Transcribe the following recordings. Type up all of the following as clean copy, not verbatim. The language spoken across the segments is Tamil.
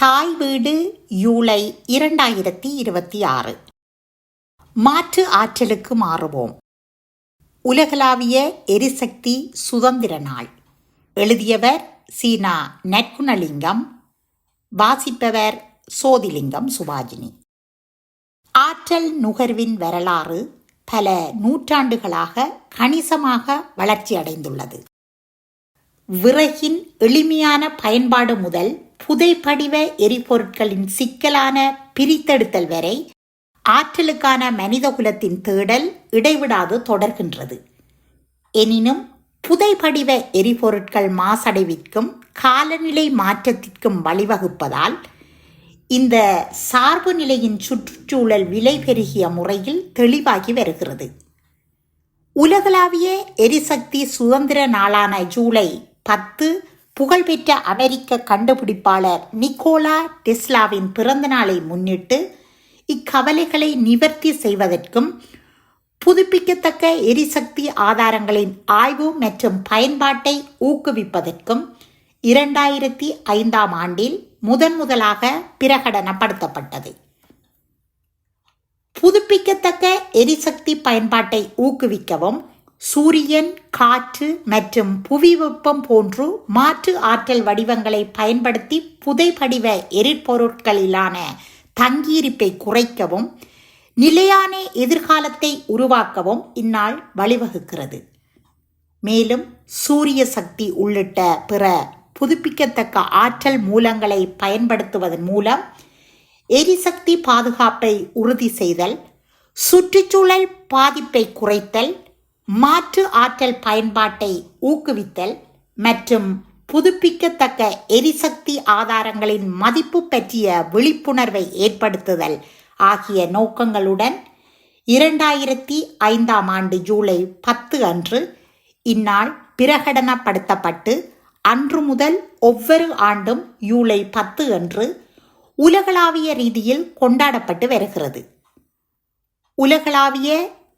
தாய் வீடு ஜூலை 2026. மாற்று ஆற்றலுக்கு மாறுவோம். உலகளாவிய எரிசக்தி சுதந்திர நாள். எழுதியவர் சீனா நற்குணலிங்கம். வாசிப்பவர் சோதிலிங்கம் சுபாஜினி. ஆற்றல் நுகர்வின் வரலாறு பல நூற்றாண்டுகளாக கணிசமாக வளர்ச்சியடைந்துள்ளது. விறகின் எளிமையான பயன்பாடு முதல் புதைப்படிவ எரிபொருட்களின் சிக்கலான பிரித்தெடுத்தல் வரை ஆற்றலுக்கான மனிதகுலத்தின் தேடல் இடைவிடாது தொடர்கின்றது. எனினும் புதைப்படிவ எரிபொருட்கள் மாசடைவிற்கும் காலநிலை மாற்றத்திற்கும் வழிவகுப்பதால் இந்த சார்பு நிலையின் சுற்றுச்சூழல் விலை பெருகிய முறையில் தெளிவாகி வருகிறது. உலகளாவிய எரிசக்தி சுதந்திர நாளான ஜூலை 10 புகழ்பெற்ற அமெரிக்க கண்டுபிடிப்பாளர் நிக்கோலா டெஸ்லாவின் பிறந்த நாளை முன்னிட்டு இக்கவலைகளை நிவர்த்தி செய்வதற்கும் புதுப்பிக்கத்தக்க எரிசக்தி ஆதாரங்களின் ஆய்வு மற்றும் பயன்பாட்டை ஊக்குவிப்பதற்கும் 2005 ஆண்டில் முதலாக பிரகடனப்படுத்தப்பட்டது. புதுப்பிக்கத்தக்க எரிசக்தி பயன்பாட்டை ஊக்குவிக்கவும் சூரியன், காற்று மற்றும் புவி வெப்பம் போன்று மாற்று ஆற்றல் வடிவங்களை பயன்படுத்தி புதைப்படிவ எரிபொருட்களிலான தங்கியிருப்பை குறைக்கவும் நிலையான எதிர்காலத்தை உருவாக்கவும் இந்நாள் வழிவகுக்கிறது. மேலும் சூரிய சக்தி உள்ளிட்ட பிற புதுப்பிக்கத்தக்க ஆற்றல் மூலங்களை பயன்படுத்துவதன் மூலம் எரிசக்தி பாதுகாப்பை உறுதி செய்தல், சுற்றுச்சூழல் பாதிப்பை குறைத்தல், மாற்று ஆற்றல் பயன்பாட்டை ஊக்குவித்தல் மற்றும் புதுப்பிக்கத்தக்க எரிசக்தி ஆதாரங்களின் மதிப்பு பற்றிய விழிப்புணர்வை ஏற்படுத்துதல் ஆகிய நோக்கங்களுடன் 2005 ஆண்டு ஜூலை 10 அன்று இந்நாள் பிரகடனப்படுத்தப்பட்டு அன்று முதல் ஒவ்வொரு ஆண்டும் ஜூலை 10 அன்று உலகளாவிய ரீதியில் கொண்டாடப்பட்டு வருகிறது. உலகளாவிய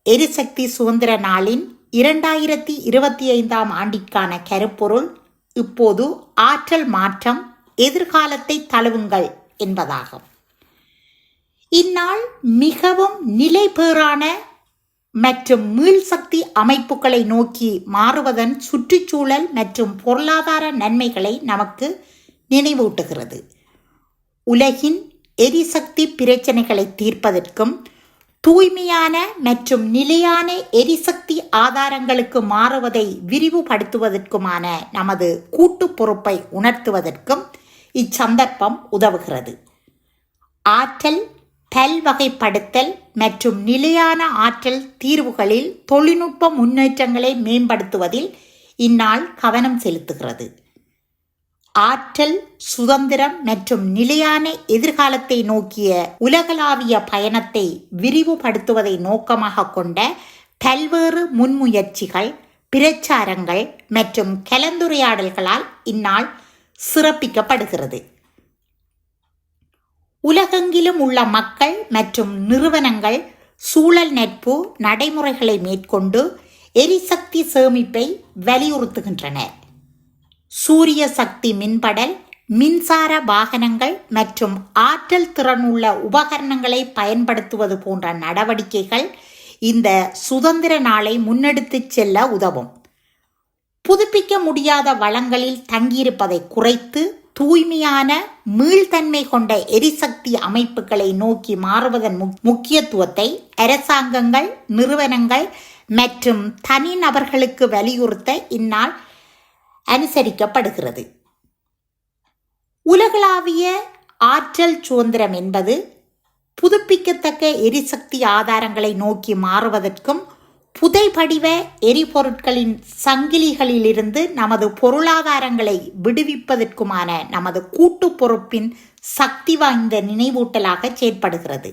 எரிசக்தி சுதந்திர நாளின் 2025 ஆண்டிற்கான கருப்பொருள் இப்போது ஆற்றல் மாற்றம், எதிர்காலத்தை தழுவுங்கள் என்பதாகும். இந்நாள் மிகவும் நிலைபேறான மற்றும் மீள்சக்தி அமைப்புகளை நோக்கி மாறுவதன் சுற்றுச்சூழல் மற்றும் பொருளாதார நன்மைகளை நமக்கு நினைவூட்டுகிறது. உலகின் எரிசக்தி பிரச்சனைகளை தீர்ப்பதற்கும் தூய்மையான மற்றும் நிலையான எரிசக்தி ஆதாரங்களுக்கு மாறுவதை விரிவுபடுத்துவதற்குமான நமது கூட்டு பொறுப்பை உணர்த்துவதற்கும் இச்சந்தர்ப்பம் உதவுகிறது. ஆற்றல் பல்வகைப்படுத்தல் மற்றும் நிலையான ஆற்றல் தீர்வுகளில் தொழில்நுட்ப முன்னேற்றங்களை மேம்படுத்துவதில் இந்நாள் கவனம் செலுத்துகிறது. ஆற்றல் சுதந்திரம் மற்றும் நிலையான எதிர்காலத்தை நோக்கிய உலகளாவிய பயணத்தை விரிவுபடுத்துவதை நோக்கமாக கொண்ட பல்வேறு முன்முயற்சிகள், பிரச்சாரங்கள் மற்றும் கலந்துரையாடல்களால் இந்நாள் சிறப்பிக்கப்படுகிறது. உலகெங்கிலும் உள்ள மக்கள் மற்றும் நிறுவனங்கள் சூழல் நட்பு நடைமுறைகளை மேற்கொண்டு எரிசக்தி சேமிப்பை வலியுறுத்துகின்றனர். சூரிய சக்தி மின்படல், மின்சார வாகனங்கள் மற்றும் ஆற்றல் திறனுள்ள உபகரணங்களை பயன்படுத்துவது போன்ற நடவடிக்கைகள் இந்த சுதந்திர நாளை முன்னெடுத்துச் செல்ல உதவும். புதுப்பிக்க முடியாத வளங்களில் தங்கியிருப்பதை குறைத்து தூய்மையான மீள்தன்மை கொண்ட எரிசக்தி அமைப்புகளை நோக்கி மாறுவதன் முக்கியத்துவத்தை அரசாங்கங்கள், நிறுவனங்கள் மற்றும் தனிநபர்களுக்கு வலியுறுத்த இந்நாள் அனுசரிக்கப்படுகிறது. உலகளாவிய ஆற்றல் சுதந்திரம் என்பது புதுப்பிக்கத்தக்க எரிசக்தி ஆதாரங்களை நோக்கி மாறுவதற்கும் புதைபடிவ எரிபொருட்களின் சங்கிலிகளிலிருந்து நமது பொருளாதாரங்களை விடுவிப்பதற்குமான நமது கூட்டு பொறுப்பின் சக்தி வாய்ந்த நினைவூட்டலாக செயற்படுகிறது.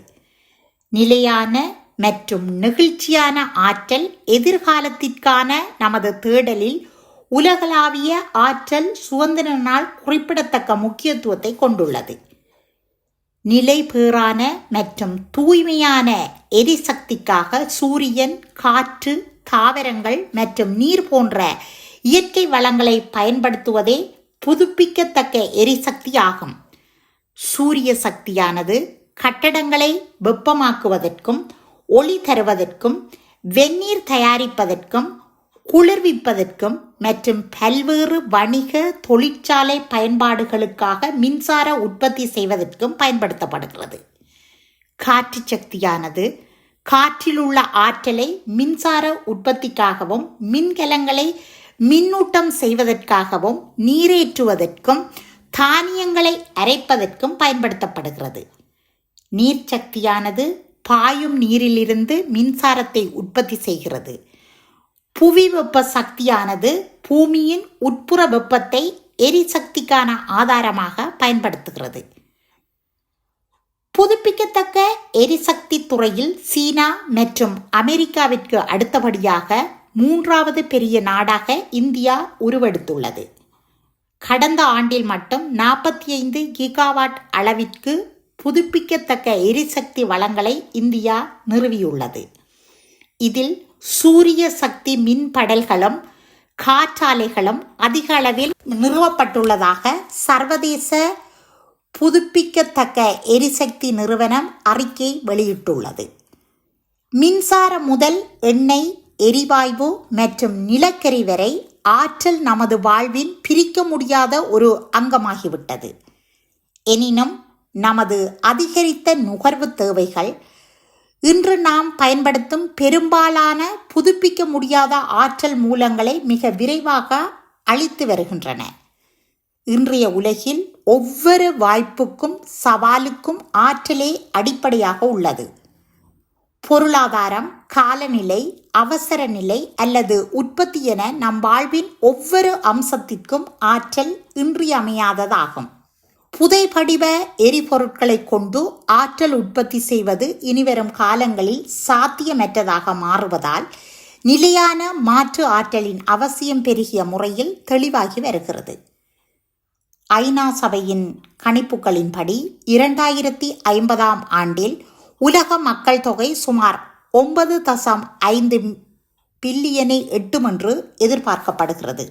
நிலையான மற்றும் நெகிழ்ச்சியான ஆற்றல் எதிர்காலத்திற்கான நமது தேடலில் உலகளாவிய ஆற்றல் சுதந்திர நாள் குறிப்பிடத்தக்க முக்கியத்துவத்தை கொண்டுள்ளது. நிலைபேறான மற்றும் தூய்மையான எரிசக்திக்காக சூரியன், காற்று, தாவரங்கள் மற்றும் நீர் போன்ற இயற்கை வளங்களை பயன்படுத்துவதே புதுப்பிக்கத்தக்க எரிசக்தி ஆகும். சூரிய சக்தியானது கட்டடங்களை வெப்பமாக்குவதற்கும் ஒளி தருவதற்கும் வெந்நீர் தயாரிப்பதற்கும் குளிர்விப்பதற்கும் மற்றும் பல்வேறு வணிக தொழிற்சாலை பயன்பாடுகளுக்காக மின்சார உற்பத்தி செய்வதற்கும் பயன்படுத்தப்படுகிறது. காற்று சக்தியானது காற்றில் உள்ள ஆற்றலை மின்சார உற்பத்திக்காகவும் மின்கலங்களை மின்னூட்டம் செய்வதற்காகவும் நீரேற்றுவதற்கும் தானியங்களை அரைப்பதற்கும் பயன்படுத்தப்படுகிறது. நீர்ச்சக்தியானது பாயும் நீரிலிருந்து மின்சாரத்தை உற்பத்தி செய்கிறது. புவி வெப்ப சக்தியானது பூமியின் உட்புற வெப்பத்தை எரிசக்திக்கான ஆதாரமாக பயன்படுத்துகிறது. புதுப்பிக்கத்தக்க எரிசக்தி துறையில் சீனா மற்றும் அமெரிக்காவிற்கு அடுத்தபடியாக 3வது பெரிய நாடாக இந்தியா உருவெடுத்துள்ளது. கடந்த ஆண்டில் மட்டும் 45 கிகாவாட் அளவிற்கு புதுப்பிக்கத்தக்க எரிசக்தி வளங்களை இந்தியா நிறுவியுள்ளது. இதில் சூரிய சக்தி மின்படல்களும் காற்றாலைகளும் அதிக அளவில் நிறுவப்பட்டுள்ளதாக சர்வதேச புதுப்பிக்கத்தக்க எரிசக்தி நிறுவனம் அறிக்கை வெளியிட்டுள்ளது. மின்சாரம் முதல் எண்ணெய், எரிவாயு மற்றும் நிலக்கரி வரை ஆற்றல் நமது வாழ்வின் பிரிக்க முடியாத ஒரு அங்கமாகிவிட்டது. எனினும் நமது அதிகரித்த நுகர்வு தேவைகள் இன்று நாம் பயன்படுத்தும் பெரும்பாலான புதுப்பிக்க முடியாத ஆற்றல் மூலங்களை மிக விரைவாக அளித்து வருகின்றன. இன்றைய உலகில் ஒவ்வொரு வாய்ப்புக்கும் சவாலுக்கும் ஆற்றலே அடிப்படையாக உள்ளது. பொருளாதாரம், காலநிலை, அவசர நிலை அல்லது உற்பத்தி என நம் வாழ்வின் ஒவ்வொரு அம்சத்திற்கும் ஆற்றல் இன்றியமையாததாகும். புதைபடிவ எரிபொருட்களை கொண்டு ஆற்றல் உற்பத்தி செய்வது இனிவரும் காலங்களில் சாத்தியமற்றதாக மாறுவதால் நிலையான மாற்று ஆற்றலின் அவசியம் பெருகிய முறையில் தெளிவாகி வருகிறது. ஐநா சபையின் கணிப்புகளின்படி 2050ஆம் ஆண்டில் உலக மக்கள் தொகை சுமார் 9.5 பில்லியனை எட்டும் என்று எதிர்பார்க்கப்படுகிறது.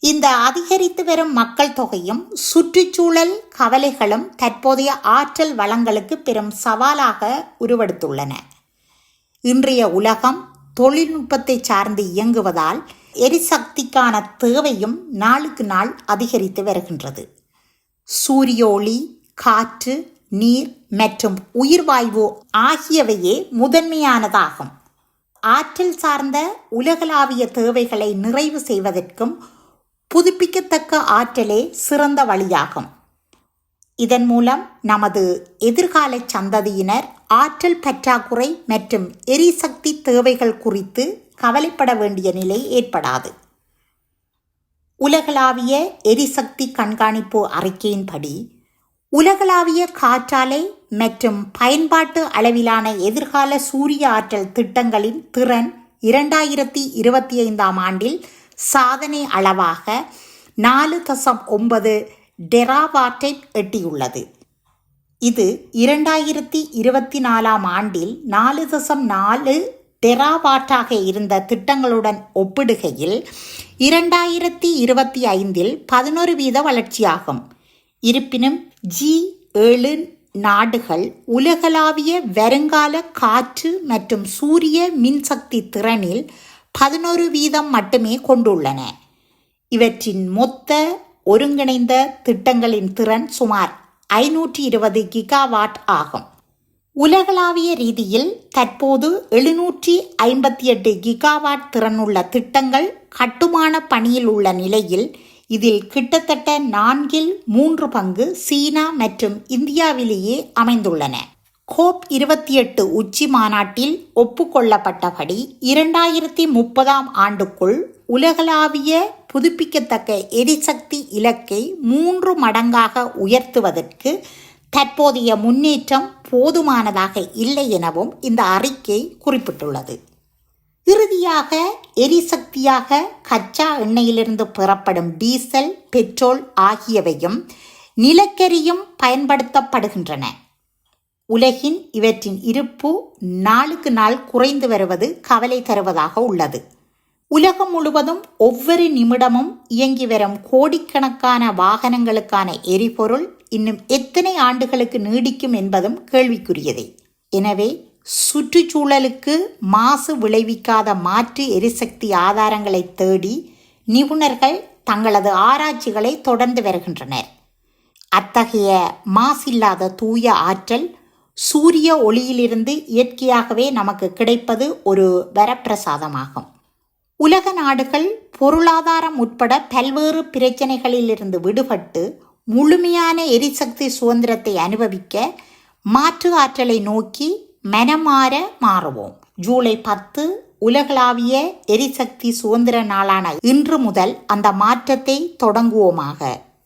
இந்த அதிகரித்து வரும் மக்கள் தொகையும் சுற்றுச்சூழல் கவலைகளும் தற்போதைய ஆற்றல் வளங்களுக்கு பெரும் சவாலாக உருவெடுத்துள்ளன. இன்றைய உலகம் தொழில்நுட்பத்தை சார்ந்து இயங்குவதால் எரிசக்திக்கான தேவையும் நாளுக்கு நாள் அதிகரித்து வருகின்றது. சூரிய ஒளி, காற்று, நீர் மற்றும் உயிர்வாயு ஆகியவையே முதன்மையானதாகும். ஆற்றல் சார்ந்த உலகளாவிய தேவைகளை நிறைவு செய்வதற்கும் புதுப்பிக்கத்தக்க ஆற்றலே சிறந்த வழியாகும். இதன் மூலம் நமது எதிர்கால சந்ததியினர் ஆற்றல் பற்றாக்குறை மற்றும் எரிசக்தி தேவைகள் குறித்து கவலைப்பட வேண்டிய நிலை ஏற்படாது. உலகளாவிய எரிசக்தி கண்காணிப்பு அறிக்கையின்படி உலகளாவிய காற்றாலை மற்றும் பயன்பாட்டு அளவிலான எதிர்கால சூரிய ஆற்றல் திட்டங்களின் திறன் 2025ஆம் ஆண்டில் சாதனை அளவாக 4.9 டெராவாட்டை எட்டியுள்ளது. இது 2024ஆம் ஆண்டில் 4.4 டெராவாட்டாக இருந்த திட்டங்களுடன் ஒப்பிடுகையில் 2025இல் 11% வளர்ச்சியாகும். இருப்பினும் G7 நாடுகள் உலகளாவிய வருங்கால காற்று மற்றும் சூரிய மின்சக்தி திறனில் 11% மட்டுமே கொண்டுள்ளன. இவற்றின் மொத்த ஒருங்கிணைந்த திட்டங்களின் திறன் சுமார் 520 கிகாவாட் ஆகும். உலகளாவிய ரீதியில் தற்போது 758 கிகாவாட் திறனுள்ள திட்டங்கள் கட்டுமான பணியில் உள்ள நிலையில் இதில் கிட்டத்தட்ட 3/4 சீனா மற்றும் இந்தியாவிலேயே அமைந்துள்ளன. COP28 உச்சி மாநாட்டில் ஒப்புக்கொள்ளப்பட்டபடி 2030ஆம் ஆண்டுக்குள் உலகளாவிய புதுப்பிக்கத்தக்க எரிசக்தி இலக்கை 3 மடங்காக உயர்த்துவதற்கு தற்போதைய முன்னேற்றம் போதுமானதாக இல்லை எனவும் இந்த அறிக்கை குறிப்பிட்டுள்ளது. இறுதியாக எரிசக்தியாக கச்சா எண்ணெயிலிருந்து பெறப்படும் டீசல், பெட்ரோல் ஆகியவையும் நிலக்கரியும் பயன்படுத்தப்படுகின்றன. உலகின் இவற்றின் இருப்பு நாளுக்கு நாள் குறைந்து வருவது கவலை தருவதாக உள்ளது. உலகம் முழுவதும் ஒவ்வொரு நிமிடமும் இயங்கி வரும் கோடிக்கணக்கான வாகனங்களுக்கான எரிபொருள் இன்னும் எத்தனை ஆண்டுகளுக்கு நீடிக்கும் என்பதும் கேள்விக்குரியதே. எனவே சுற்றுச்சூழலுக்கு மாசு விளைவிக்காத மாற்று எரிசக்தி ஆதாரங்களை தேடி நிபுணர்கள் தங்களது ஆராய்ச்சிகளை தொடர்ந்து வருகின்றனர். அத்தகைய மாசில்லாத தூய ஆற்றல் சூரிய ஒளியிலிருந்து இயற்கையாகவே நமக்கு கிடைப்பது ஒரு வரப்பிரசாதமாகும். உலக நாடுகள் பொருளாதாரம் உட்பட பல்வேறு பிரச்சனைகளிலிருந்து விடுபட்டு முழுமையான எரிசக்தி சுதந்திரத்தை அனுபவிக்க மாற்று ஆற்றலை நோக்கி மனமாற மாறுவோம். ஜூலை 10 உலகளாவிய எரிசக்தி சுதந்திர நாளான இன்று முதல் அந்த மாற்றத்தை தொடங்குவோமாக.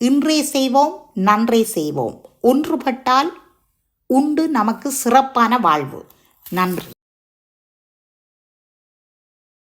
இன்றே செய்வோம், நன்றே செய்வோம். ஒன்றுபட்டால் உண்டு நமக்கு சிறப்பான வாழ்வு. நன்றி.